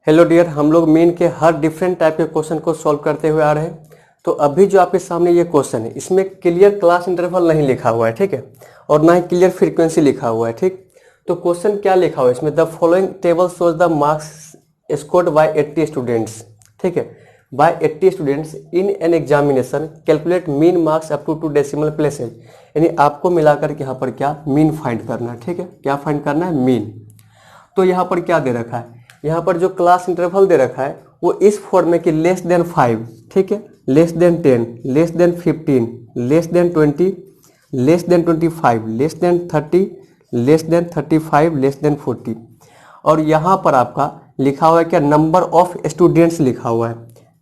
Hello dear, हम लोग mean के हर डिफरेंट टाइप के क्वेश्चन को सॉल्व करते हुए आ रहे हैं। तो अभी जो आपके सामने ये क्वेश्चन है, इसमें क्लियर क्लास इंटरवल नहीं लिखा हुआ है, ठीक है, और ना ही क्लियर फ्रीक्वेंसी लिखा हुआ है, ठीक। तो क्वेश्चन क्या लिखा हुआ है इसमें, the following table shows the marks scored by 80 students, ठीक है, by 80 students in an examination, calculate mean marks up to decimal places. यानी आपको मिलाकर के यहाँ पर क्या मीन फाइंड करना है, ठीक है, क्या फाइंड करना है, मीन। तो यहाँ पर क्या दे रखा है, यहाँ पर जो क्लास इंटरवल दे रखा है वो इस फॉर्म में कि लेस देन 5, ठीक है, less than 10, less than 15, less than 20, less than 25, less than 30, less than 35, less than 40। और यहाँ पर आपका लिखा हुआ है क्या, नंबर ऑफ स्टूडेंट्स लिखा हुआ है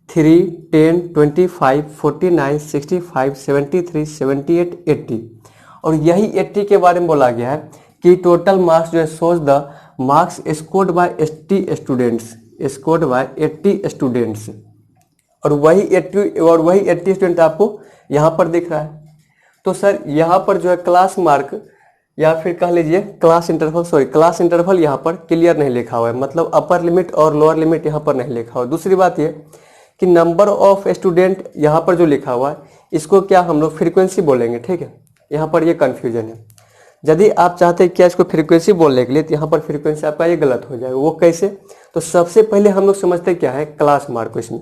3, 10, 25, 49, 65, 73, 78, 80। और यही 80 के बारे में बोला गया है कि टोटल मार्क्स जो है सोच the marks scored by 80 students, scored by 80 students. और वही 80 स्टूडेंट आपको यहाँ पर दिख रहा है। तो सर यहाँ पर जो है क्लास मार्क या फिर कह लीजिए क्लास इंटरवल यहाँ पर क्लियर नहीं लिखा हुआ है, मतलब अपर लिमिट और लोअर लिमिट यहाँ पर नहीं लिखा हुआ है। दूसरी बात ये कि नंबर ऑफ स्टूडेंट यहाँ पर जो लिखा हुआ है इसको क्या हम लोग फ्रीक्वेंसी बोलेंगे, ठीक है, यहाँ पर ये कन्फ्यूजन है। यदि आप चाहते हैं क्या इसको फ्रीक्वेंसी बोलने के लिए, तो यहाँ पर फ्रीक्वेंसी आपका ये गलत हो जाएगा। वो कैसे, तो सबसे पहले हम लोग समझते क्या है क्लास मार्क को इसमें,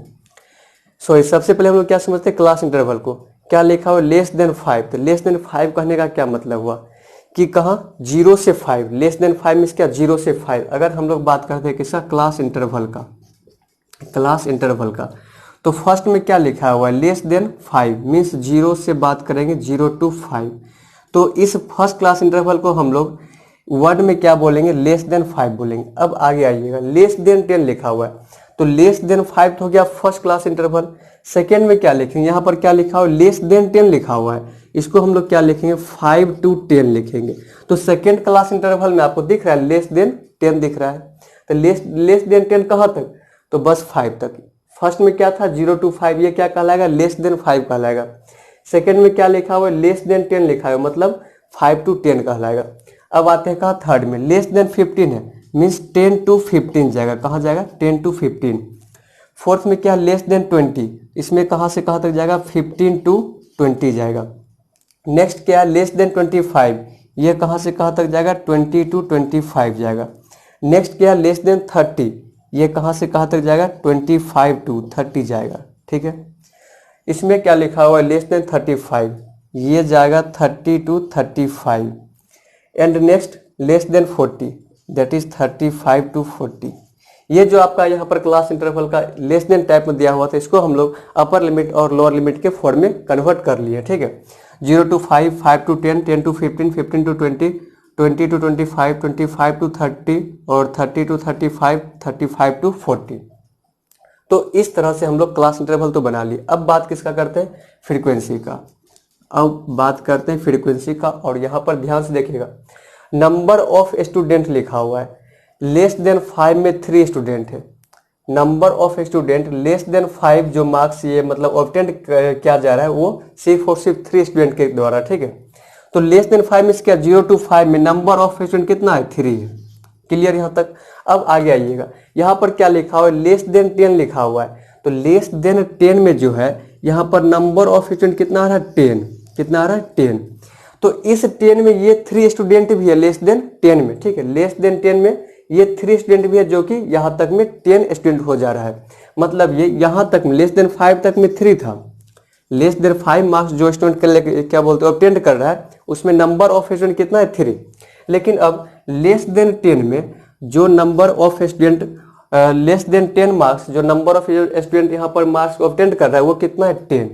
सबसे पहले हम लोग क्या समझते हैं क्लास इंटरवल को। क्या लिखा हुआ, लेस देन 5। तो लेस देन 5 कहने का क्या मतलब हुआ कि कहाँ 0 से 5, लेस देन 5 मीन्स क्या 0 से 5। अगर हम लोग बात करते हैं किसका, क्लास इंटरवल का, तो फर्स्ट में क्या लिखा हुआ है, लेस देन 5 मीन्स 0 से बात करेंगे 0 to 5। तो इस फर्स्ट क्लास इंटरवल को हम लोग वर्ड में क्या बोलेंगे, लेस देन 5 बोलेंगे। अब आगे आइएगा, लेस देन 10 लिखा हुआ है, तो लेस देन 5 तो हो गया फर्स्ट क्लास इंटरवल। सेकेंड में क्या लिखेंगे, यहाँ पर क्या लिखा हुआ है, लेस देन 10 लिखा हुआ है, इसको हम लोग क्या लिखेंगे 5 to 10 लिखेंगे। तो सेकेंड क्लास इंटरवल में आपको दिख रहा है लेस देन 10 दिख रहा है। तो लेस देन 10 कहाँ तक, तो बस 5 तक। फर्स्ट में क्या था 0 to 5, ये क्या कहलाएगा, लेस देन 5 कहलाएगा। सेकेंड में क्या लिखा हुआ है, लेस देन 10 लिखा है, मतलब 5 to 10 कहलाएगा। अब आते हैं कहा थर्ड में, लेस देन 15 है मीन्स 10 to 15 जाएगा, कहाँ जाएगा 10 to 15। फोर्थ में क्या, लेस देन 20, इसमें कहाँ से कहाँ तक जाएगा 15 to 20 जाएगा। नेक्स्ट क्या, लेस देन 25, ये कहाँ से कहाँ तक जाएगा 20 to 25 जाएगा। नेक्स्ट क्या, लेस देन 30, ये कहाँ से कहाँ तक जाएगा 25 to 30 जाएगा, ठीक है। इसमें क्या लिखा हुआ है, लेस देन 35, ये जाएगा 30 to 35। And next less than 40, that is 35 to 40। ये जो आपका यहाँ पर क्लास इंटरवल का लेस देन टाइप में दिया हुआ था, इसको हम लोग अपर लिमिट और लोअर लिमिट के फॉर्म में कन्वर्ट कर लिए, ठीक है। 0 to 5, 5 to 10, 10 to 15, 15 to 20, 20 to 25, 25 to 30 और 30 to 35, 35 to 40। तो इस तरह से हम लोग क्लास इंटरवल तो बना लिए। अब बात किसका करते हैं, फ्रीक्वेंसी का। अब बात करते हैं फ्रीक्वेंसी का, और यहाँ पर ध्यान से देखिएगा, नंबर ऑफ स्टूडेंट लिखा हुआ है, लेस देन 5 में 3 स्टूडेंट है। Number of student less than 5 जो मार्क्स ये मतलब ऑब्टेन किया जा रहा है वो सिर्फ और सिर्फ 3 स्टूडेंट के द्वारा, ठीक है। तो लेस देन 5 में क्या, 0 to 5 में नंबर ऑफ स्टूडेंट कितना है 3 है। क्लियर यहाँ तक। अब आगे आइएगा, यहाँ पर क्या लिखा हुआ है, लेस देन 10 लिखा हुआ है। तो लेस देन 10 में जो है यहाँ पर नंबर ऑफ स्टूडेंट कितना आ रहा है 10, कितना आ रहा है 10। तो इस 10 में ये 3 स्टूडेंट भी है लेस देन 10 में, ठीक है, लेस देन 10 में ये 3 स्टूडेंट भी है, जो कि यहाँ तक में 10 स्टूडेंट हो जा रहा है। मतलब ये यहाँ तक में लेस देन 5 तक में 3 था, लेस देन 5 मार्क्स जो स्टूडेंट क्या बोलते हैं ऑब्टेन कर रहा है, उसमें नंबर ऑफ स्टूडेंट कितना है 3। लेकिन अब लेस देन 10 में जो number of student less than 10 marks जो नंबर ऑफ स्टूडेंट यहाँ पर मार्क्स ऑब्टेन कर रहा है वो कितना है 10।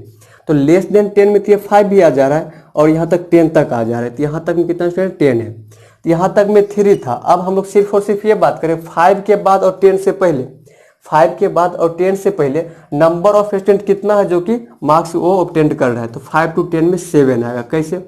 तो लेस देन 10 में तो ये 5 भी आ जा रहा है और यहाँ तक 10 तक आ जा रहा है। तो यहाँ तक में कितना स्टूडेंट 10 है, तो यहाँ तक में 3 था। अब हम लोग सिर्फ और सिर्फ ये बात करें 5 के बाद और 10 से पहले, 5 के बाद और 10 से पहले नंबर ऑफ स्टूडेंट कितना है जो कि मार्क्स वो ऑब्टेन कर रहा है। तो 5 to 10 में 7 आएगा। कैसे,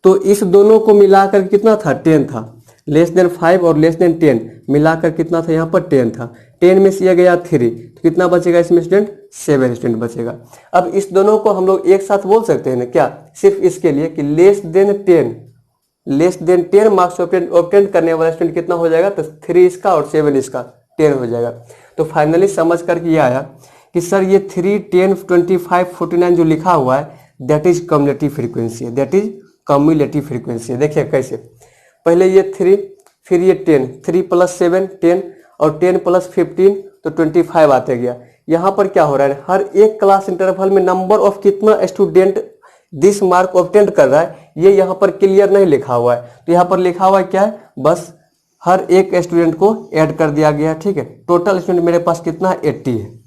तो इस दोनों को मिलाकर कितना था 10 था, लेस देन 5 और लेस देन 10 मिलाकर कितना था, यहाँ पर 10 था। 10 में से ये गया 3, तो कितना बचेगा इसमें स्टूडेंट 7 स्टूडेंट बचेगा। अब इस दोनों को हम लोग एक साथ बोल सकते हैं ना क्या, सिर्फ इसके लिए कि लेस देन 10 मार्क्स ऑब्टेन करने वाला स्टूडेंट कितना हो जाएगा, तो 3 इसका और 7 इसका, 10 हो जाएगा। तो फाइनली समझ करके ये आया कि सर ये 3, 10, 25, 49 जो लिखा हुआ है दैट इज कम्युलेटिव फ्रीक्वेंसी है, दैट इज कम्युलेटिव फ्रीक्वेंसी है। देखिए कैसे, पहले ये 3, फिर ये 10, 3 + 7 10 और 10 + 15 तो 25 आते गया। यहाँ पर क्या हो रहा है, हर एक क्लास इंटरवल में नंबर ऑफ कितना स्टूडेंट दिस मार्क ऑब्टेन कर रहा है ये यहाँ पर क्लियर नहीं लिखा हुआ है। तो यहाँ पर लिखा हुआ है क्या है, बस हर एक स्टूडेंट को ऐड कर दिया गया है। ठीक है, टोटल स्टूडेंट मेरे पास कितना है, 80 है।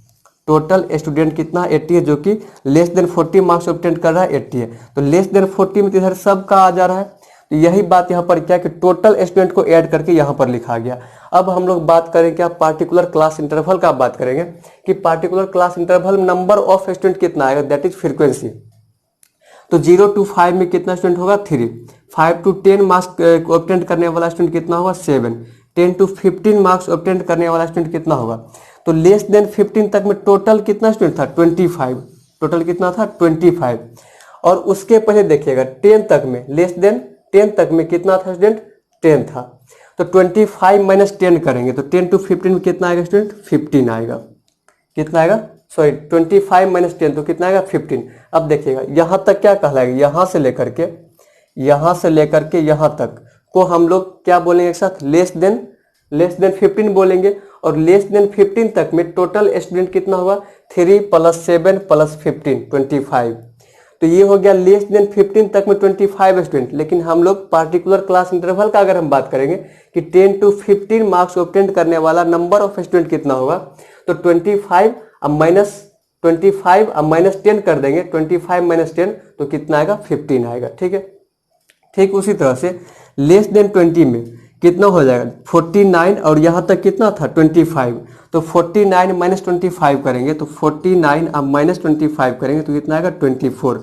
टोटल स्टूडेंट कितना 80 है, जो कि लेस देन 40 मार्क्स ऑब्टेन कर रहा है 80 है। तो लेस देन 40 में तो इधर सब का आ जा रहा है। तो यही बात यहाँ पर क्या कि टोटल स्टूडेंट को ऐड करके यहाँ पर लिखा गया। अब हम लोग बात करें क्या, पार्टिकुलर क्लास इंटरवल का बात करेंगे कि particular class interval number of student कितना आएगा, दैट इज फ्रीक्वेंसी। तो 0 to 5 में कितना स्टूडेंट होगा, 3। 5 to 10 मार्क्स ऑब्टेन करने वाला स्टूडेंट कितना होगा, 7। 10 to 15 मार्क्स ऑब्टेन करने वाला स्टूडेंट कितना होगा। तो लेस देन 15 तक में टोटल कितना स्टूडेंट था, 25। टोटल कितना था, 25। और उसके पहले देखिएगा 10 तक में, लेस देन 10 तक में कितना था स्टूडेंट, 10 था। तो 25 - 10 करेंगे तो 10 to 15 में कितना आएगा स्टूडेंट, 15 आएगा। कितना आएगा, सॉरी 25 - 10 तो कितना आएगा, 15। अब देखिएगा यहाँ तक क्या कहलाएगा, यहाँ से लेकर के यहाँ तक को हम लोग क्या बोलेंगे एक साथ, लेस देन 15 बोलेंगे। और लेस देन 15 तक में टोटल स्टूडेंट कितना होगा, 3 + 7 + 15 25। तो ये हो गया लेस देन 15 तक में 25 स्टूडेंट। लेकिन हम लोग पार्टिकुलर क्लास इंटरवल का अगर हम बात करेंगे कि 10 to 15 मार्क्स ऑब्टेन करने वाला नंबर ऑफ स्टूडेंट कितना होगा, तो 25 अब -10 कर देंगे, 25 - 10 तो कितना आएगा, 15 आएगा। ठीक है, ठीक उसी तरह से लेस देन 20 में कितना हो जाएगा, 49 और यहाँ तक कितना था, 25। तो 49 - 25 करेंगे तो 49 अब -25 करेंगे तो कितना आएगा, 24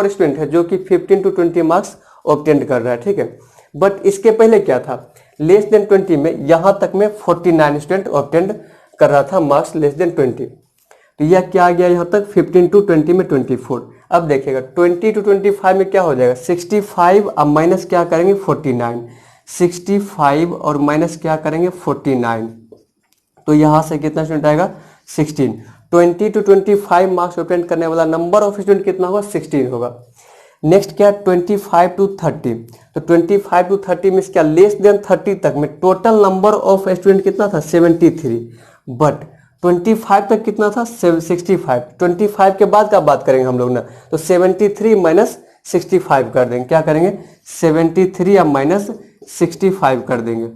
स्टूडेंट है जो कि 15 to 20 मार्क्स ऑब्टेन कर रहा है। ठीक है, बट इसके पहले क्या था, लेस देन 20 में यहाँ तक में 49 स्टूडेंट ऑब्टेन कर रहा था मार्क्स लेस देन 20। तो यह क्या आ गया यहाँ तक, 15 to 20 में 24। अब देखिएगा 20 to 25 में क्या हो जाएगा, 65 अब माइनस क्या करेंगे, 49। 65 और माइनस क्या करेंगे, 49। तो यहाँ से कितना स्टूडेंट आएगा, 16। 20 to 25 मार्क्स ऑब्टेन करने वाला नंबर ऑफ स्टूडेंट कितना होगा, 16 होगा। नेक्स्ट क्या, 25 to 30। तो 25 to 30 में क्या, लेस देन 30 तक में टोटल नंबर ऑफ स्टूडेंट कितना था, 73। बट 25 तक कितना था, 65। 25 के बाद का बात करेंगे हम लोग ना, तो 73 - 65 कर देंगे। क्या करेंगे, 73 अब -65 कर देंगे।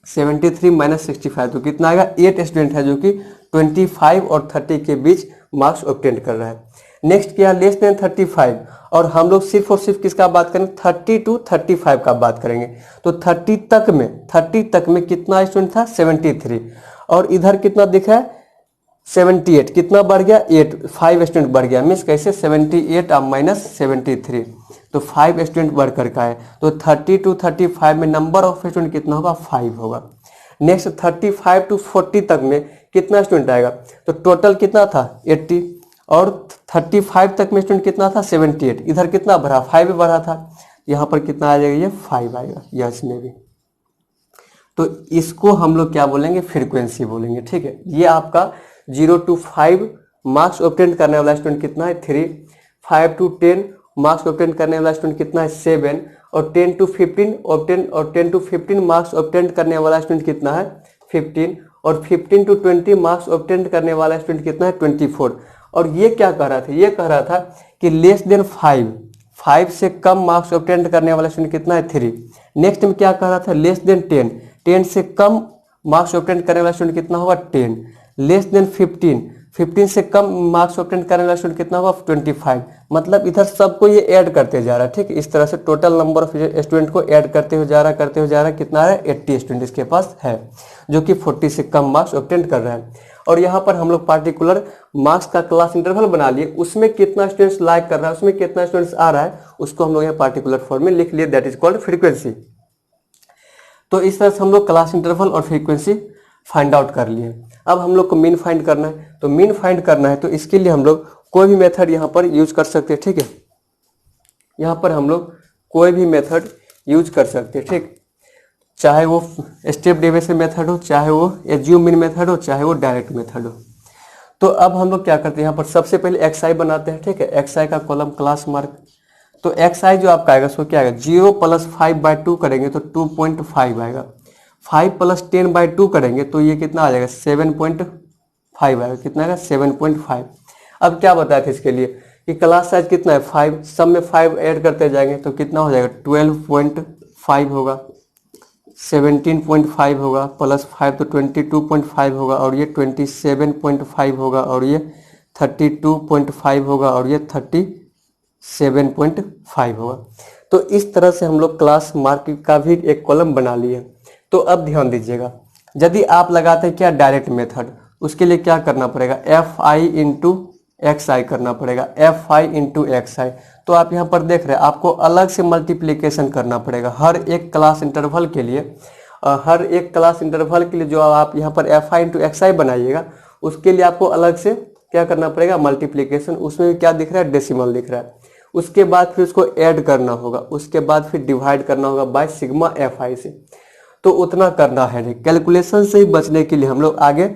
73 - 65 तो कितना आएगा, 8 स्टूडेंट है जो कि 25 और 30 के बीच मार्क्स ऑब्टेन कर रहा है। नेक्स्ट क्या, लेस देन 35। और हम लोग सिर्फ और सिर्फ किसका बात करेंगे, 30 to 35 का बात करेंगे। तो 30 तक में कितना स्टूडेंट था, 73। और इधर कितना दिखा है, 78। कितना बढ़ गया, 8, 5 स्टूडेंट बढ़ गया। मीन्स कैसे, 78 अब -73 तो 5 स्टूडेंट बढ़ कर का है। तो 30 to 35 में नंबर ऑफ स्टूडेंट कितना होगा, 5 होगा। नेक्स्ट 35 to 40 तक में कितना स्टूडेंट आएगा, तो टोटल कितना था, 80। और 35 तक में स्टूडेंट कितना था, 78। इधर कितना बढ़ा, 5 बढ़ा था। यहाँ पर कितना आ जाएगा, ये 5 आएगा, या इसमें भी। तो इसको हम लोग क्या बोलेंगे, फ्रीक्वेंसी बोलेंगे। ठीक है, ये आपका 0 to 5 मार्क्स ऑब्टेन करने वाला स्टूडेंट कितना है, 3। 5 to 10 मार्क्स ऑब्टेन करने वाला स्टूडेंट कितना है, 7। और 10 to 15 मार्क्स ऑब्टेन करने वाला स्टूडेंट कितना है, 15। और 15 to 20 मार्क्स ऑब्टेन करने वाला स्टूडेंट कितना है, 24। और ये क्या कह रहा था, ये कह रहा था कि लेस देन 5 से कम मार्क्स ऑब्टेन करने वाला स्टूडेंट कितना है, 3। नेक्स्ट में क्या कह रहा था, लेस देन 10 से कम मार्क्स ऑब्टेन करने वाला स्टूडेंट कितना होगा, 10। लेस देन 15 से कम मार्क्स ऑब्टेन करने वाला स्टूडेंट कितना होगा, 25। मतलब इधर सबको ये ऐड करते जा रहा है। ठीक, इस तरह से टोटल नंबर ऑफ स्टूडेंट को ऐड करते हुए जा रहा है। कितना है, 80 स्टूडेंट इसके पास है जो कि 40 से कम मार्क्स ऑब्टेन कर रहा है। और यहाँ पर हम लोग पार्टिकुलर मार्क्स का क्लास इंटरवल बना लिए, उसमें कितना स्टूडेंट्स लाइक कर रहा है, उसमें कितना स्टूडेंट्स आ रहा है, उसको हम लोग यहाँ पार्टिकुलर फॉर्म में लिख लिए, दैट इज कॉल्ड फ्रीक्वेंसी। तो इस तरह से हम लोग क्लास इंटरवल और फ्रीक्वेंसी फाइंड आउट कर लिए। अब हम लोग को मीन फाइंड करना है। तो मीन फाइंड करना है तो इसके लिए हम लोग कोई भी मेथड यहाँ पर यूज कर सकते हैं। ठीक है, यहाँ पर हम लोग कोई भी मेथड यूज कर सकते हैं। ठीक, चाहे वो स्टेप डेविएशन मेथड हो, चाहे वो एज्यूम मीन मेथड हो, चाहे वो डायरेक्ट मेथड हो। तो अब हम लोग क्या करते हैं, यहाँ पर सबसे पहले एक्स आई बनाते हैं, ठीक है। एक्स आई का कॉलम क्लास मार्क, तो एक्स आई जो आपका आएगा सो क्या आएगा, 0 + 5/2 करेंगे तो 2.5 आएगा। 5 + 10/2 करेंगे तो ये कितना आ जाएगा, 7.5 आएगा। कितना आएगा, 7.5। अब क्या बताया था इसके लिए कि क्लास साइज कितना है 5, सब में 5 ऐड करते जाएंगे तो कितना हो जाएगा, 12.5 होगा, 17.5 होगा, +5 तो 22.5 होगा, और ये 27.5 होगा, और ये 32.5 होगा, और ये 37.5 होगा। तो इस तरह से हम लोग क्लास मार्क का भी एक कॉलम बना लिए। तो अब ध्यान दीजिएगा, यदि आप लगाते हैं क्या डायरेक्ट मेथड, उसके लिए क्या करना पड़ेगा, एफ आई इंटू एक्स आई करना पड़ेगा, एफ आई इंटू एक्स आई। तो आप यहाँ पर देख रहे हैं आपको अलग से मल्टीप्लिकेशन करना पड़ेगा हर एक क्लास इंटरवल के लिए। हर एक क्लास इंटरवल के लिए जो आप यहाँ पर एफ आई इंटू एक्स आई बनाइएगा, उसके लिए आपको अलग से क्या करना पड़ेगा, मल्टीप्लिकेशन। उसमें भी क्या दिख रहा है, डेसिमल दिख रहा है। उसके बाद फिर उसको ऐड करना होगा, उसके बाद फिर डिवाइड करना होगा बाय सिग्मा एफ आई से। तो उतना करना है, कैलकुलेशन से ही बचने के लिए हम लोग आगे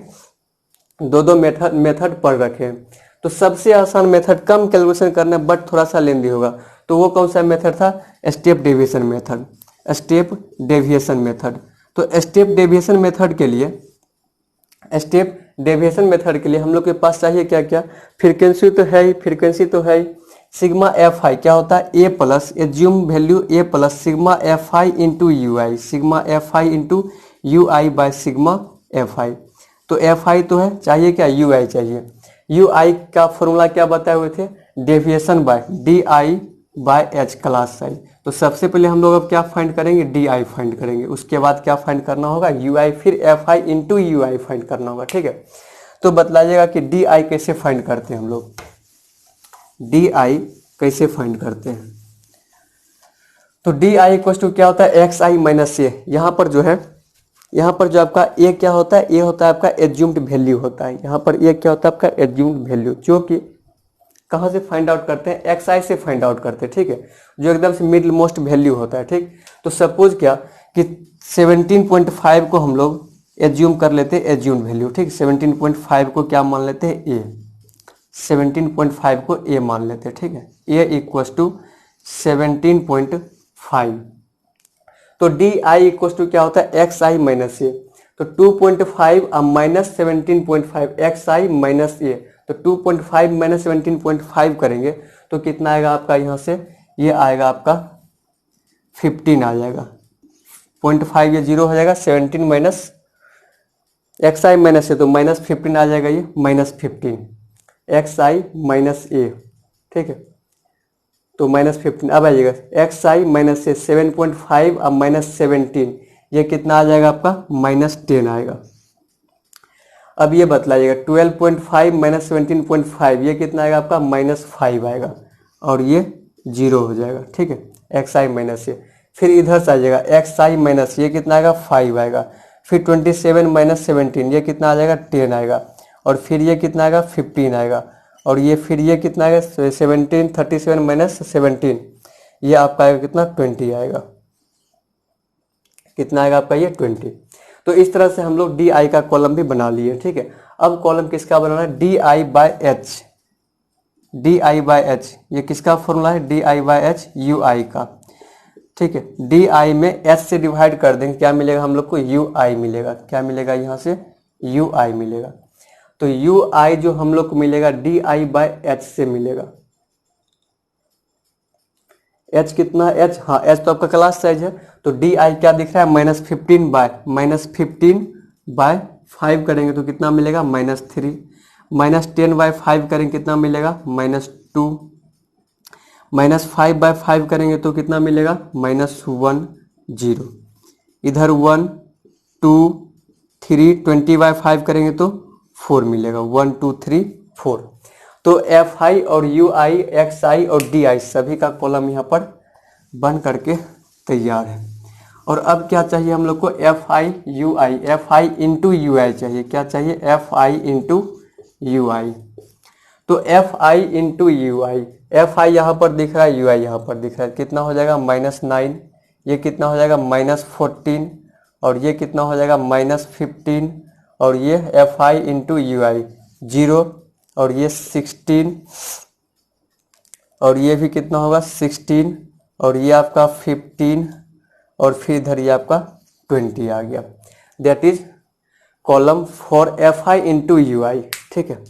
दो मेथड पढ़ रखे हैं। तो सबसे आसान मेथड, कम कैलकुलेशन करना बट थोड़ा सा लेंदी होगा, तो वो कौन सा मेथड था, step deviation method. Step deviation method, तो स्टेप डेविएशन मेथड के लिए हम लोग के पास चाहिए क्या क्या, फ्रीक्वेंसी तो है ही, सिग्मा एफ आई क्या होता है, a plus assume value a plus sigma F I into you i, sigma F I into you i by sigma F i. तो एफ आई तो है, चाहिए क्या, यू आई चाहिए। यू आई का फॉर्मूला क्या बताए हुए थे, deviation by d i by h class size. तो सबसे पहले हम लोग अब क्या फाइंड करेंगे, डी आई फाइंड करेंगे, उसके बाद क्या फाइंड करना होगा, यू आई, फिर F I into you I find करना होगा, ठीक है। तो बतलाइएगा कि डी आई कैसे फाइंड करते हैं हम लोग, डी आई कैसे फाइंड करते हैं। तो डी आई इक्वल टू क्या होता है, एक्स आई माइनस ए। यहाँ पर जो है, यहाँ पर जो आपका ए क्या होता है, ए होता है आपका एज्यूम्ड वैल्यू होता है। यहाँ पर ए क्या होता है आपका एज्यूम्ड वैल्यू, जो कि कहाँ से फाइंड आउट करते हैं, एक्स आई से फाइंड आउट करते हैं, ठीक है, जो एकदम से मिडिल मोस्ट वैल्यू होता है, ठीक। तो सपोज क्या कि 17.5 को हम लोग एज्यूम कर लेते हैं एज्यूम्ड वैल्यू, ठीक। 17.5 को क्या मान लेते हैं, ए, 17.5 को ए मान लेते हैं, ठीक है। ए इक्वल टू 17.5। तो डी आई इक्वल टू क्या होता है, एक्स आई माइनस ए। तो 2.5 अब माइनस 17.5, एक्स आई माइनस ए। तो 2.5 माइनस 17.5 करेंगे तो कितना आएगा आपका, यहाँ से ये आएगा आपका 15 आ जाएगा। 0.5 ये 0 हो जाएगा, 17 माइनस एक्स आई माइनस ए, तो माइनस 15 आ जाएगा, ये -15 एक्स आई माइनस ए, ठीक है। तो -15 अब आइएगा, एक्स आई माइनस ए 7.5 अब -17, ये कितना आ जाएगा आपका, -10 आएगा। अब ये बतलाइएगा 12.5 माइनस 17.5, ये कितना आएगा आपका, -5 आएगा, और ये 0 हो जाएगा, ठीक है, एक्स आई माइनस ए। फिर इधर से आ जाएगा एक्स आई माइनस, ये कितना आएगा, 5 आएगा। फिर 27 माइनस 17, ये कितना आ जाएगा, 10 आएगा। और फिर ये कितना आएगा, 15 आएगा। और ये फिर ये कितना आएगा, 17, 37 माइनस 17, ये आपका आएगा कितना, 20 आएगा। कितना आएगा आपका, ये 20। तो इस तरह से हम लोग डी आई का कॉलम भी बना लिए, ठीक है। अब कॉलम किसका बनाना है, d i by h, d i by h, ये किसका फॉर्मूला है, d i by h u i का, ठीक है। डी आई में एच से डिवाइड कर देंगे, क्या मिलेगा हम लोग को, यू आई मिलेगा। क्या मिलेगा, यहाँ से यू आई मिलेगा। तो यू आई जो हम लोग को मिलेगा डी आई बाय एच से मिलेगा। एच कितना, एच, हाँ एच तो आपका क्लास साइज है। तो डी आई क्या दिख रहा है, -15 बाय 5 करेंगे तो कितना मिलेगा, -3। -10 बाय 5 करेंगे कितना मिलेगा, -2। -5 बाय 5 करेंगे तो कितना मिलेगा, -1, 0। इधर 1, 2, 3, 20 बाय 5 करेंगे तो 4 मिलेगा, 1, 2, 3, 4। तो एफ आई और यू आई, एक्स आई और डी आई सभी का कॉलम यहाँ पर बन करके तैयार है। और अब क्या चाहिए हम लोग को, f i u i, f I into you i चाहिए। क्या चाहिए, f I into you i. तो f I into you i, f i यहाँ पर दिख रहा है, यू आई यहाँ पर दिख रहा है, कितना हो जाएगा, -9, ये कितना हो जाएगा, -14, और ये कितना हो जाएगा -15, और ये एफ आई इंटू यू आई 0, और ये 16, और ये भी कितना होगा 16, और ये आपका 15, और फिर इधर ये आपका 20 आ गया। That is column for f I into you आई। ठीक है,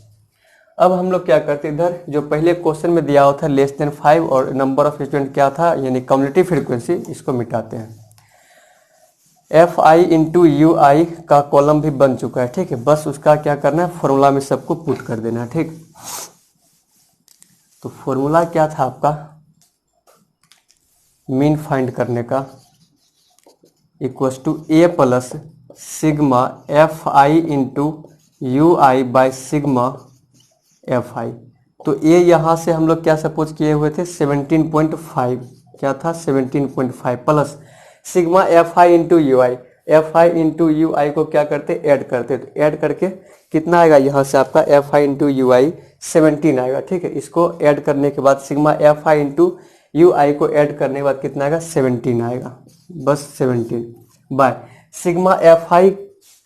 अब हम लोग क्या करते हैं, इधर जो पहले क्वेश्चन में दिया हुआ था <5 और नंबर ऑफ स्टूडेंट क्या था यानी कम्युनिटी फ्रीक्वेंसी, इसको मिटाते हैं। F I into you i का कॉलम भी बन चुका है। ठीक है, बस उसका क्या करना है, फॉर्मूला में सबको पुट कर देना है। ठीक, तो फॉर्मूला क्या था आपका मीन फाइंड करने का, equals to a plus sigma F I into you i by sigma F i. तो ए यहाँ से हम लोग क्या सपोज किए हुए थे 17.5, क्या था 17.5 plus sigma F I into you i, f I into you i को क्या करते ऐड करते, तो ऐड करके कितना आएगा यहाँ से आपका f I into you i 17 आएगा। ठीक है, इसको ऐड करने के बाद sigma F I into you i को ऐड करने के बाद कितना आएगा 17 आएगा, बस 17 बाय सिग्मा एफ आई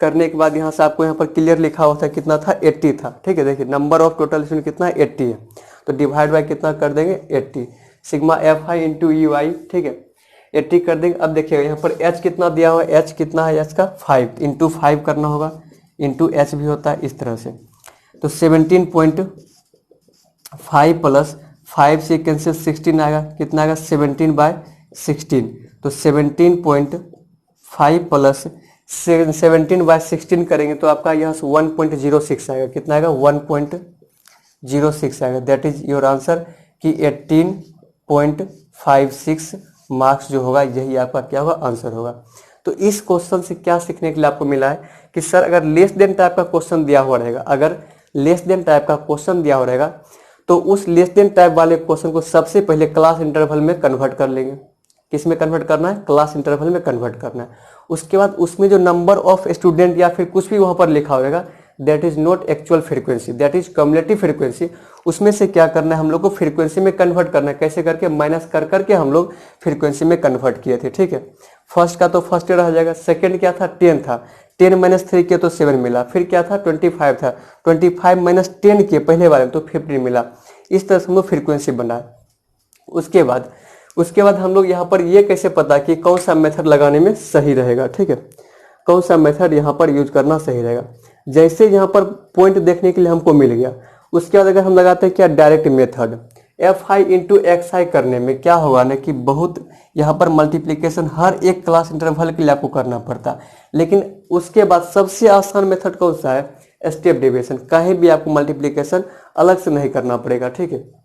करने के बाद यहाँ से आपको यहाँ पर क्लियर लिखा हुआ था कितना था 80 था। ठीक है, देखिए नंबर ऑफ टोटल स्टूडेंट कितना 80 है, तो डिवाइड बाय कितना कर देंगे 80 sigma F I into you आई। ठीक है, 80 कर देंगे। अब देखिएगा यहाँ पर h कितना दिया हुआ है, h कितना है h का 5, इंटू 5 करना होगा, इंटू h भी होता है इस तरह से। तो 17.5 प्लस 5 से कैंसिल 16 आएगा, कितना आएगा 17/16, तो 17.5 प्लस 17/16 करेंगे तो आपका यहाँ से 1.06 आएगा, कितना आएगा 1.06 आएगा। दैट इज योर आंसर कि 18.56 मार्क्स जो होगा यही आपका क्या होगा आंसर होगा। तो इस क्वेश्चन से क्या सीखने के लिए आपको मिला है कि सर अगर लेस देन टाइप का क्वेश्चन दिया हुआ रहेगा, अगर लेस देन टाइप का क्वेश्चन दिया हुआ रहेगा तो उस लेस देन टाइप वाले क्वेश्चन को सबसे पहले क्लास इंटरवल में कन्वर्ट कर लेंगे। किस में कन्वर्ट करना है, क्लास इंटरवल में कन्वर्ट करना है। उसके बाद उसमें जो नंबर ऑफ स्टूडेंट या फिर कुछ भी वहां पर लिखा होगा that is not actual frequency, that is cumulative frequency, उसमें से क्या करना है हम लोग को फ्रीक्वेंसी में कन्वर्ट करना है। कैसे करके, माइनस कर करके हम लोग फ्रीक्वेंसी में कन्वर्ट किए थे। ठीक है, फर्स्ट का तो फर्स्ट रह जाएगा, सेकंड क्या था 10 था, 10 - 3 किया तो 7 मिला, फिर क्या था 25 था, 25 - 10 किए पहले वाले तो 15 मिला। इस तरह से हम लोग फ्रीक्वेंसी बनाए। उसके बाद हम लोग यहाँ पर ये कैसे पता कि कौन सा मेथड लगाने में सही रहेगा। ठीक है, कौन सा मेथड यहाँ पर यूज करना सही रहेगा। जैसे यहाँ पर पॉइंट देखने के लिए हमको मिल गया, उसके बाद अगर हम लगाते हैं क्या direct method F I into X I करने में क्या होगा ना कि बहुत यहाँ पर मल्टीप्लिकेशन हर एक क्लास इंटरवल के लिए आपको करना पड़ता, लेकिन उसके बाद सबसे आसान मेथड कौन सा है, स्टेप डेविएशन। कहीं भी आपको मल्टीप्लिकेशन अलग से नहीं करना पड़ेगा। ठीक है,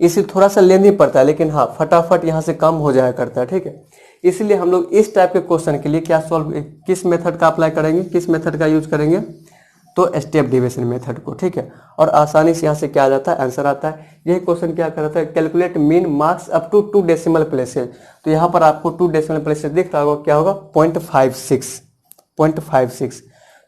इसे थोड़ा सा लेंदी पड़ता है लेकिन हाँ फटाफट यहाँ से काम हो जाया करता है। ठीक है, इसलिए हम लोग इस टाइप के क्वेश्चन के लिए क्या सॉल्व किस मेथड का अप्लाई करेंगे, किस मेथड का यूज करेंगे, तो स्टेप डेविएशन मेथड को। ठीक है, और आसानी से यहाँ से क्या आ जाता है आंसर आता है। यही क्वेश्चन क्या करता है, calculate mean marks up to 2 decimal places. तो यहाँ पर आपको 2 डेसिमल प्लेसेस दिख रहा होगा, क्या होगा 0.56।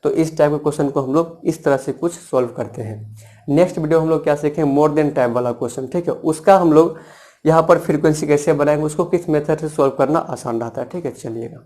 तो इस टाइप के क्वेश्चन को हम लोग इस तरह से कुछ सॉल्व करते हैं। नेक्स्ट वीडियो हम लोग क्या सीखेंगे, मोर देन टाइप वाला क्वेश्चन। ठीक है, उसका हम लोग यहाँ पर फ्रीक्वेंसी कैसे बनाएंगे, उसको किस मेथड से सॉल्व करना आसान रहता है। ठीक है, चलिएगा।